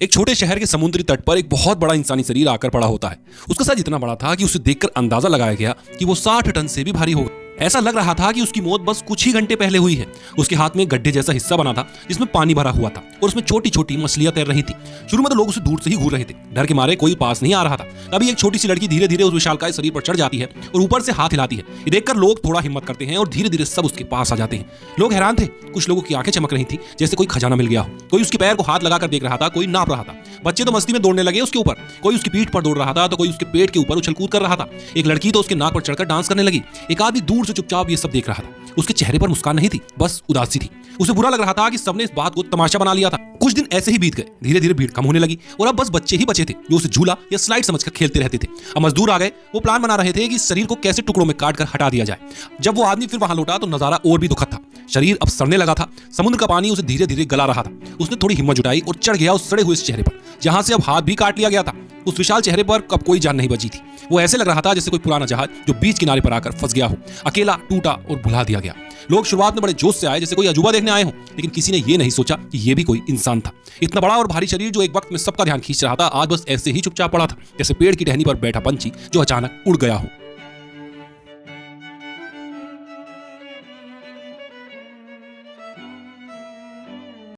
एक छोटे शहर के समुद्री तट पर एक बहुत बड़ा इंसानी शरीर आकर पड़ा होता है। उसका सर इतना बड़ा था कि उसे देखकर अंदाजा लगाया गया कि वो 60 टन से भी भारी होगा। ऐसा लग रहा था कि उसकी मौत बस कुछ ही घंटे पहले हुई है। उसके हाथ में गड्ढे जैसा हिस्सा बना था जिसमें पानी भरा हुआ था और उसमें छोटी छोटी मछलियां तैर रही थी। शुरू में तो लोग उसे दूर से ही घूर रहे थे, डर के मारे कोई पास नहीं आ रहा था। तभी एक छोटी सी लड़की धीरे धीरे उस विशालकाय शरीर पर चढ़ जाती है और ऊपर से हाथ हिलाती है। ये देखकर लोग थोड़ा हिम्मत करते हैं और धीरे धीरे सब उसके पास आ जाते हैं। लोग हैरान थे, कुछ लोगों की आंखें चमक रही थी जैसे कोई खजाना मिल गया हो। कोई उसके पैर को हाथ लगाकर देख रहा था, कोई नाप रहा था। बच्चे तो मस्ती में दौड़ने लगे उसके ऊपर, कोई उसकी पीठ पर दौड़ रहा था तो कोई उसके पेट के ऊपर उछल कूद कर रहा था। एक लड़की तो उसके नाक पर चढ़कर डांस करने लगी। एक आदमी दूर से चुपचाप ये सब देख रहा था। उसके चेहरे पर मुस्कान नहीं थी, बस उदासी थी। उसे बुरा लग रहा था कि सबने इस बात को तमाशा बना लिया था। कुछ दिन ऐसे ही बीत गए। धीरे धीरे भीड़ कम होने लगी और अब बस बच्चे ही बचे थे जो उसे झूला या स्लाइड समझकर खेलते रहते थे। अब मजदूर आ गए। वो प्लान बना रहे थे कि इस शरीर को कैसे टुकड़ों में काट कर हटा दिया जाए। जब वो आदमी फिर वहां लौटा तो नजारा और भी दुखद था। शरीर अब सड़ने लगा था। समुद्र का पानी उसे धीरे धीरे गला रहा था। उसने थोड़ी हिम्मत जुटाई और चढ़ गया उस सड़े हुए चेहरे पर जहां से अब हाथ भी काट लिया गया था। उस विशाल चेहरे पर अब कोई जान नहीं बची थी। वो ऐसे लग रहा था जैसे कोई पुराना जहाज जो बीच किनारे पर आकर फंस गया हो, अकेला, टूटा और भुला दिया गया। लोग शुरुआत में बड़े जोश से आए जैसे कोई अजूबा देखने आए हों, लेकिन किसी ने ये नहीं सोचा कि ये भी कोई इंसान था। इतना बड़ा और भारी शरीर जो एक वक्त में सबका ध्यान खींच रहा था, आज बस ऐसे ही चुपचाप पड़ा था जैसे पेड़ की टहनी पर बैठा पंछी जो अचानक उड़ गया हो।